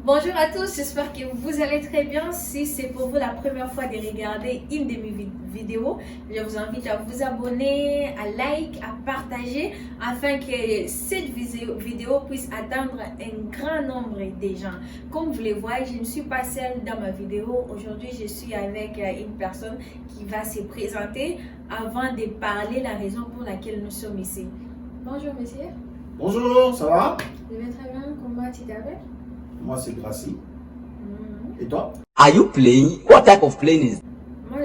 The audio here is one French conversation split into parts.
Bonjour à tous, j'espère que vous allez très bien. Si c'est pour vous la première fois de regarder une de mes vidéos, je vous invite à vous abonner, à like, à partager afin que cette vidéo puisse atteindre un grand nombre de gens. Comme vous le voyez, je ne suis pas seule dans ma vidéo. Aujourd'hui, je suis avec une personne qui va se présenter avant de parler la raison pour laquelle nous sommes ici. Bonjour monsieur. Bonjour, ça va? Je vais très bien, comment tu t'appelles? Moi, c'est Gracie. Et toi? Are you playing? What type of playing is? Moi,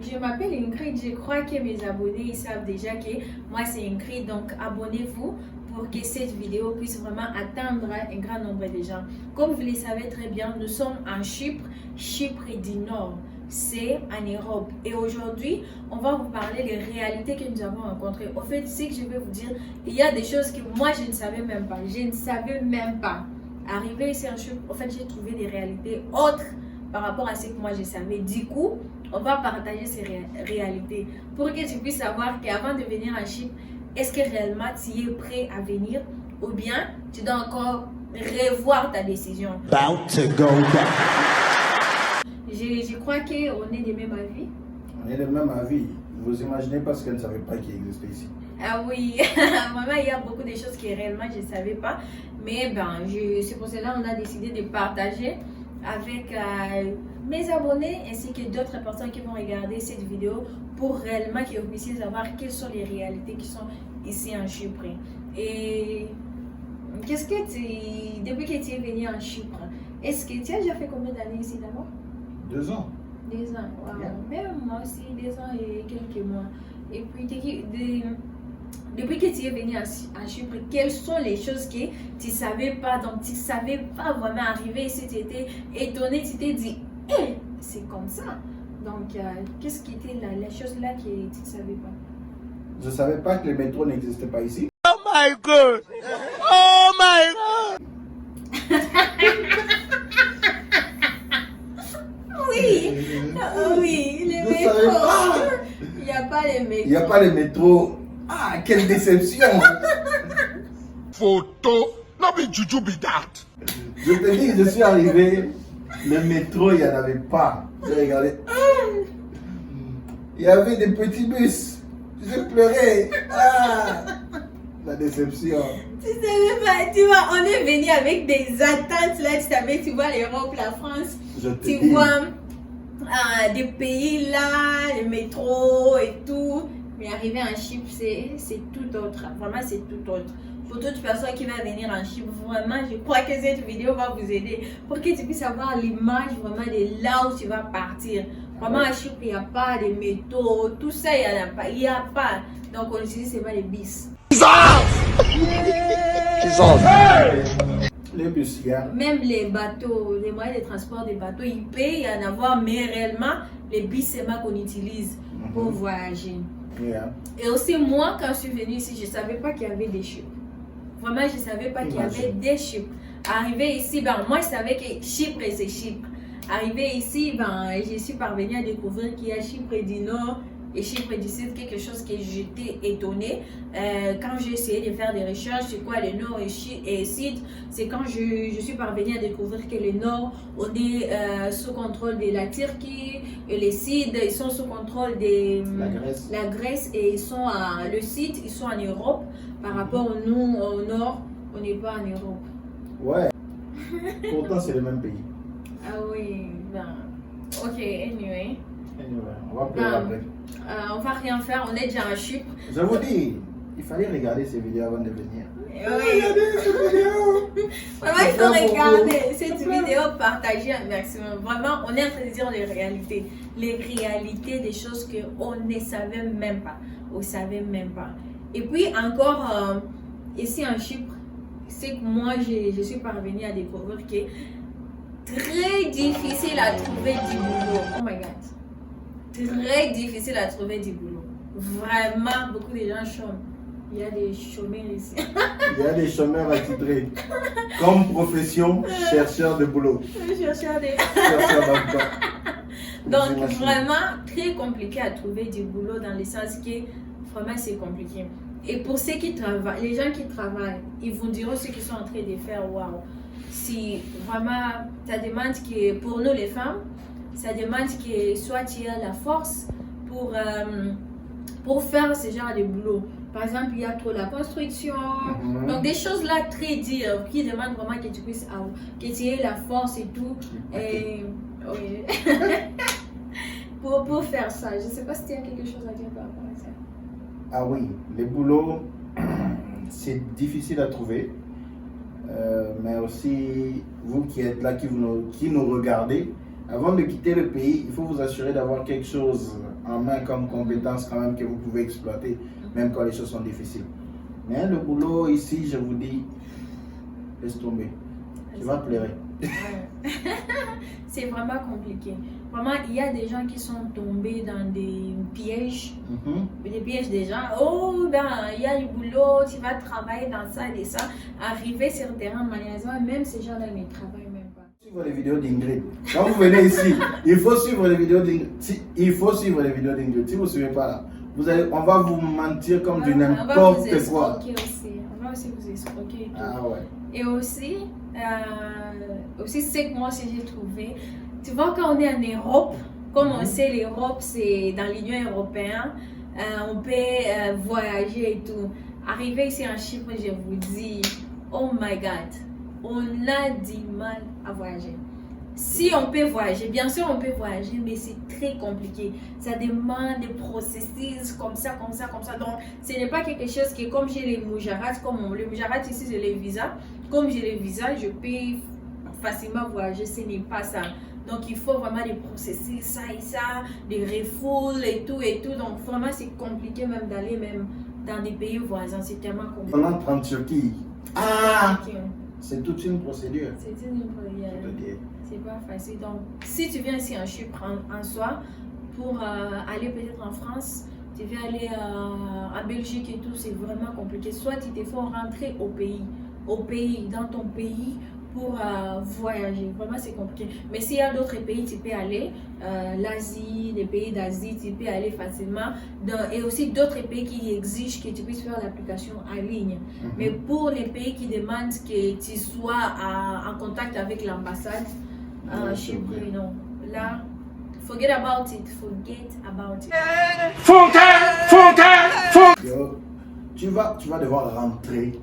je m'appelle Ingrid. Je crois que mes abonnés ils savent déjà que moi, c'est Ingrid. Donc, abonnez-vous pour que cette vidéo puisse vraiment atteindre un grand nombre de gens. Comme vous le savez très bien, nous sommes en Chypre, Chypre du Nord. C'est en Europe. Et aujourd'hui, on va vous parler des réalités que nous avons rencontrées. Au fait, ce que je vais vous dire, il y a des choses que moi, je ne savais même pas. Je ne savais même pas. Arrivé ici en Chypre, en fait, j'ai trouvé des réalités autres par rapport à ce que moi je savais. Du coup, on va partager ces réalités pour que tu puisses savoir qu'avant de venir en Chypre, est-ce que réellement tu es prêt à venir ou bien tu dois encore revoir ta décision. About to go back. Je crois qu'on est des mêmes avis. On est de même avis. Vous imaginez pas ce qu'elle ne savait pas qui existait ici. Ah oui, vraiment, il y a beaucoup de choses que réellement je ne savais pas. Mais ben, c'est pour cela qu'on a décidé de partager avec mes abonnés ainsi que d'autres personnes qui vont regarder cette vidéo pour réellement que vous puissiez savoir quelles sont les réalités qui sont ici en Chypre. Et qu'est-ce que depuis que tu es venu en Chypre, est-ce que tu as déjà fait combien d'années ici d'abord? 2 ans. 2 ans, wow. Yeah. Même moi aussi, 2 ans et quelques mois. Et puis, depuis que tu es venu à Chypre, quelles sont les choses que tu ne savais pas, donc tu ne savais pas vraiment arriver ici, tu étais étonné, tu t'es dit, hey, c'est comme ça. Donc, qu'est-ce qui était la chose là que tu ne savais pas? Je ne savais pas que le métro n'existait pas ici. Oh my God! Oh my God! Oui, oui, le Je savais métro. pas. Il n'y a pas le métro. Il n'y a pas le métro. Ah, quelle déception! Photo, not be juju be that. Je te dis, je suis arrivé, le métro, il n'y en avait pas. J'ai regardé. Il y avait des petits bus. J'ai pleuré. Ah, la déception. Tu savais pas, tu vois, on est venu avec des attentes là, tu savais, tu vois l'Europe, la France, Je te tu dis. vois des pays là, le métro et tout. Mais arriver en Chypre, c'est tout autre. Vraiment, c'est tout autre. Pour toute personne qui va venir en Chypre, vraiment, je crois que cette vidéo va vous aider pour que tu puisses avoir l'image vraiment de là où tu vas partir. Vraiment, à Chypre, il n'y a pas de métro, tout ça, il n'y en a pas. Il n'y a pas. Donc, on utilise seulement les bis. Les bus, il y a. Même les bateaux, les moyens de transport des bateaux, ils payent à en avoir, mais réellement, les bis, c'est moi qu'on utilise pour voyager. Yeah. Et aussi, moi, quand je suis venue ici, je ne savais pas qu'il y avait des Chypres. Vraiment, je ne savais pas qu'il y avait des Chypres. Arrivé ici, ben, moi, je savais que Chypre, c'est Chypre. Arrivé ici, ben, je suis parvenue à découvrir qu'il y a Chypre du Nord et Chypre du Sud, quelque chose que j'étais étonnée. Quand j'ai essayé de faire des recherches sur quoi le Nord et Sud, c'est quand je suis parvenue à découvrir que le Nord, on est sous contrôle de la Turquie, et le Sud, ils sont sous contrôle de La Grèce. et ils sont le Sud, ils sont en Europe. Par rapport à nous, au Nord, on n'est pas en Europe. Ouais. Pourtant, c'est le même pays. Ah oui, ben, ok, anyway. Anyway, on va pleurer après. On va rien faire, on est déjà en Chypre. Je vous dis, il fallait regarder ces vidéos avant de venir. Oui. Regardez ces vidéos. Vraiment, il faut regarder cette vidéo, partager un maximum. Vraiment, on est en train de dire les réalités. Les réalités des choses qu'on ne savait même pas. On ne savait même pas. Et puis encore, ici en Chypre, c'est que moi, je suis parvenue à découvrir que très difficile à trouver du boulot. Oh my God. Très difficile à trouver du boulot. Vraiment, beaucoup de gens chôment. Il y a des chômeurs ici. Il y a des chômeurs attitrés. Comme profession, chercheur de boulot. Chercheur des... Chercheur d'emploi. Donc, J'imagine. vraiment très compliqué à trouver du boulot dans le sens que vraiment c'est compliqué. Et pour ceux qui travaillent, les gens qui travaillent, ils vous diront ce qu'ils sont en train de faire. Waouh! Si vraiment, ça demande que pour nous les femmes, ça demande que soit tu as la force pour faire ce genre de boulot. Par exemple, il y a trop la construction, donc des choses là très dures qui demandent vraiment que tu puisses que tu aies la force et tout. Et, oui. pour faire ça. Je ne sais pas si tu as quelque chose à dire par rapport à ça. Ah oui, les boulots, c'est difficile à trouver. Mais aussi, vous qui êtes là, qui nous regardez, avant de quitter le pays, il faut vous assurer d'avoir quelque chose en main comme compétence quand même que vous pouvez exploiter, même quand les choses sont difficiles. Mais le boulot ici, je vous dis, laisse tomber. Tu vas pleurer. C'est vraiment compliqué. Vraiment, il y a des gens qui sont tombés dans des pièges. Des pièges des gens. Oh, ben, il y a du boulot, tu vas travailler dans ça et ça. Arriver sur le terrain, malheureusement, même ces gens-là ne travaillent même pas. Suivre les vidéos d'Ingrid. Quand vous venez ici, il faut suivre les vidéos d'Ingrid. Il faut suivre les vidéos d'Ingrid. Si vous ne suivez pas là, on va vous mentir comme du n'importe quoi. On va aussi vous escroquer. Ah ouais. Et aussi c'est que moi aussi j'ai trouvé, tu vois, quand on est en Europe, comme on sait, l'Europe c'est dans l'Union européenne, on peut voyager et tout. Arriver ici en Chypre, je vous dis, oh my god, on a du mal à voyager. Si on peut voyager, bien sûr on peut voyager, mais c'est très compliqué. Ça demande des processus comme ça. Donc, ce n'est pas quelque chose que comme j'ai les Mujarrats, comme le Mujarrat ici, j'ai les visas. Comme j'ai les visas, je peux facilement voyager. Ce n'est pas ça. Donc, il faut vraiment des processus, ça et ça, des refoules et tout. Donc, vraiment, c'est compliqué même d'aller même dans des pays voisins. C'est tellement compliqué. On entre en Turquie. Ah! C'est toute une procédure. C'est une procédure. C'est pas facile. Donc, si tu viens ici en Chypre en soi, pour aller peut-être en France, tu veux aller en Belgique et tout, c'est vraiment compliqué. Soit tu te faut rentrer au pays, dans ton pays, pour voyager. Vraiment, c'est compliqué. Mais s'il y a d'autres pays, tu peux aller. L'Asie, les pays d'Asie, tu peux aller facilement. Et aussi d'autres pays qui exigent que tu puisses faire l'application en ligne. Mais pour les pays qui demandent que tu sois en contact avec l'ambassade, Chypre, non. Là, forget about it. Yo, tu vas devoir rentrer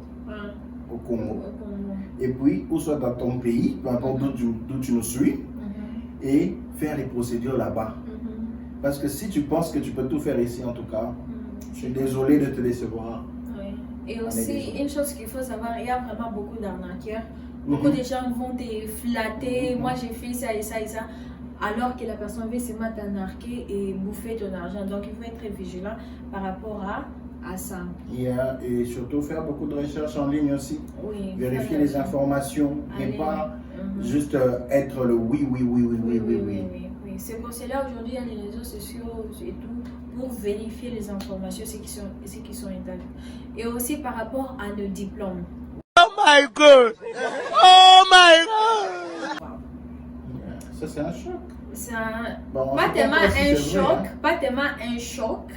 au Congo. Et puis, ou soit dans ton pays, peu importe d'où tu nous suis, et faire les procédures là-bas. Parce que si tu penses que tu peux tout faire ici, en tout cas, je suis désolé de te décevoir. Oui. Et aussi, une chose qu'il faut savoir, il y a vraiment beaucoup d'arnaqueurs. Beaucoup de gens vont te flatter, moi j'ai fait ça et ça et ça, alors que la personne veut seulement t'arnaquer et bouffer ton argent. Donc il faut être très vigilant par rapport à ça. Et surtout faire beaucoup de recherches en ligne aussi. Oui, vérifier les informations et pas juste être le oui. C'est pour cela aujourd'hui il y a les réseaux sociaux et tout pour vérifier les informations, ce qui sont exacts. Et aussi par rapport à nos diplômes. Oh my God! Oh my God! Ça c'est un choc. C'est pas tellement un choc.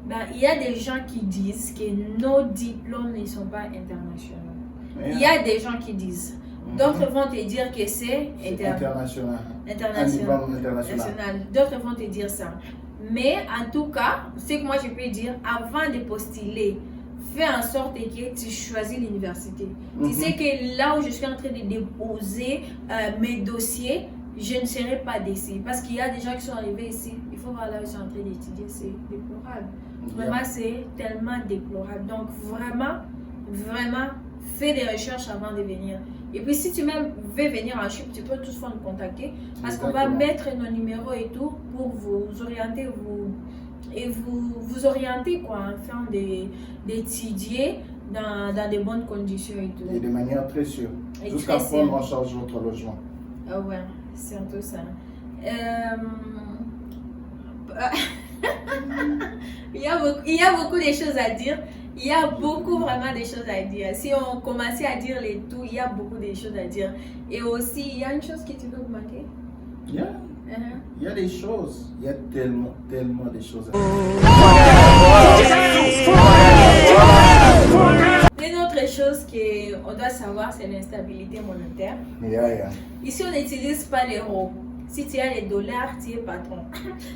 Ben, il y a des gens qui disent que nos diplômes ne sont pas internationaux. Il y a des gens qui disent. D'autres vont te dire que c'est international. D'autres vont te dire ça. Mais en tout cas, ce que moi je peux dire, avant de postuler, fais en sorte que tu choisis l'université. Tu sais que là où je suis en train de déposer mes dossiers, je ne serai pas déçue. Parce qu'il y a des gens qui sont arrivés ici, il faut voir là où ils sont en train d'étudier, c'est déplorable. Vraiment, c'est tellement déplorable. Donc, vraiment, fais des recherches avant de venir. Et puis, si tu même veux venir en Chypre, tu peux toutefois nous contacter. Parce qu'on va mettre nos numéros et tout pour vous orienter, vous orienter quoi, afin d'étudier dans de bonnes conditions et tout. Et de manière très sûre. Jusqu'à prendre en charge votre logement. Ah ouais, c'est un peu ça. Il y a beaucoup de choses à dire. Il y a beaucoup vraiment de choses à dire. Si on commençait à dire les tout, il y a beaucoup de choses à dire. Et aussi, il y a une chose que tu veux remarquer. Il y a des choses. Il y a tellement de choses à dire. Une autre chose qu'on doit savoir, c'est l'instabilité monétaire. Yeah. Ici, on n'utilise pas l'euro. Si tu as les dollars, tu es patron.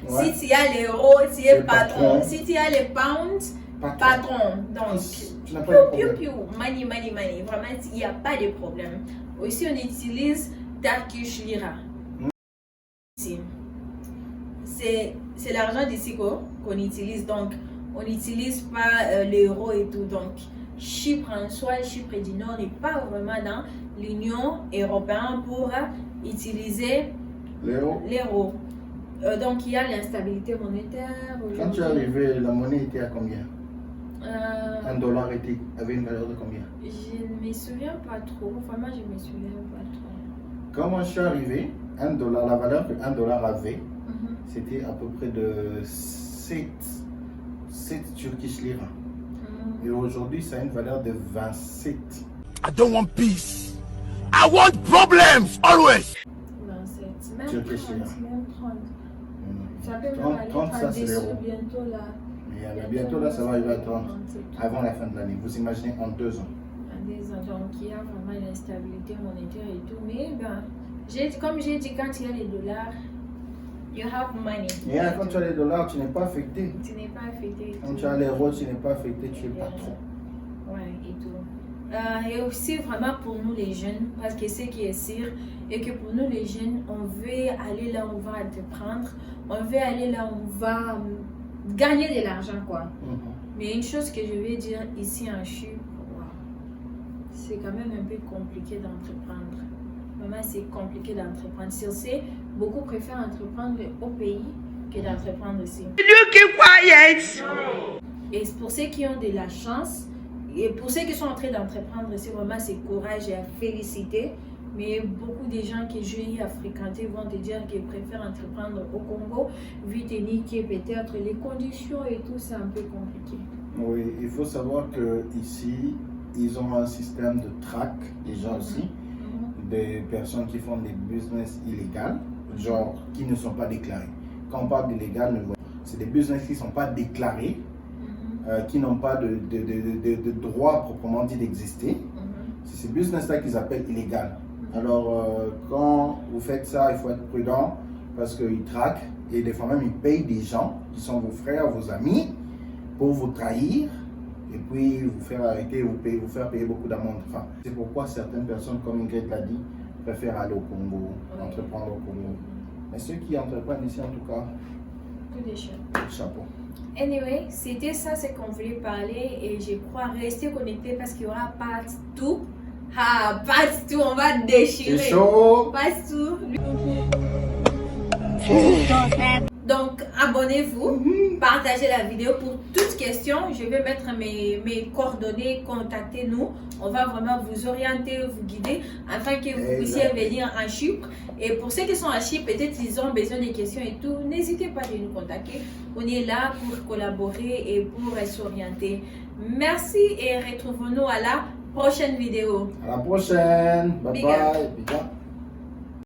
Ouais. Si tu as l'euro, tu es C'est patron. patron. Si tu as les pounds, patron. Donc, Tu n'as pas de problème. money. Vraiment, il n'y a pas de problème. Aussi, on utilise Turkish lira. Ici. C'est l'argent d'ici qu'on utilise. Donc, on n'utilise pas l'euro et tout. Donc, Chypre en soi, Chypre du Nord n'est pas vraiment dans l'Union européenne pour utiliser l'euro. Donc, il y a l'instabilité monétaire. Quand tu es arrivé, la monnaie était à combien? $1 avait une valeur de combien? Je ne me souviens pas trop. Vraiment, je ne me souviens pas trop. Quand moi je suis arrivé, $1, la valeur que $1 avait, c'était à peu près de 7 Turkish lira. Et aujourd'hui, ça a une valeur de 27. I don't want peace. I want problems always. 27. Même Turkish 30. lira. Même 30. Ça peut même 30, aller 30, ça, c'est par-dessus l'euro. bientôt là. Mais bientôt là, ça va arriver à 30 avant la fin de l'année. Vous imaginez en 2 ans. Donc, il y a vraiment l'instabilité monétaire et tout. Mais comme j'ai dit, quand il y a les dollars, you have money. Et quand tu as les dollars, tu n'es pas affecté. Tu n'es pas affecté. Quand tu as l'euro, tu n'es pas affecté, tu es patron. Ouais, et tout. Et aussi vraiment pour nous les jeunes, parce que ce qui est sûr, et que pour nous les jeunes, on veut aller là où on va entreprendre, on veut aller là où on va gagner de l'argent, quoi. Mais une chose que je vais dire ici en Chypre, c'est quand même un peu compliqué d'entreprendre. Vraiment, c'est compliqué d'entreprendre. Sur ce, beaucoup préfèrent entreprendre au pays que d'entreprendre ici. Et pour ceux qui ont de la chance, et pour ceux qui sont en train d'entreprendre, c'est vraiment c'est courage et à féliciter. Mais beaucoup de gens que j'ai eu à fréquenter vont te dire qu'ils préfèrent entreprendre au Congo, vu que peut-être les conditions et tout, c'est un peu compliqué. Oui, il faut savoir que ici, ils ont un système de track, déjà aussi, des personnes qui font des business illégaux, genre qui ne sont pas déclarés. Quand on parle d'illégal, c'est des business qui ne sont pas déclarés, qui n'ont pas de droit proprement dit d'exister. C'est ces business-là qu'ils appellent illégal. Alors, quand vous faites ça, il faut être prudent parce qu'ils traquent et des fois même ils payent des gens qui sont vos frères, vos amis pour vous trahir et puis vous faire arrêter, vous faire payer beaucoup d'amende. Enfin, c'est pourquoi certaines personnes, comme Ingrid l'a dit, préfèrent aller au Congo, entreprendre au Congo. Mais ceux qui entreprennent ici, en tout cas, Tout des choses. chapeau. Anyway, c'était ça ce qu'on voulait parler et je crois rester connecté parce qu'il y aura pas tout. Ah, pas tout, on va déchirer. C'est chaud. Pas tout. Donc, abonnez-vous, partagez la vidéo pour toute question. Je vais mettre mes coordonnées, contactez-nous. On va vraiment vous orienter, vous guider afin que vous puissiez venir en Chypre. Et pour ceux qui sont à Chypre, peut-être ils ont besoin de questions et tout, n'hésitez pas à nous contacter. On est là pour collaborer et pour s'orienter. Merci et retrouvons-nous à la prochaine vidéo. À la prochaine. Bye Big bye. up. Big up.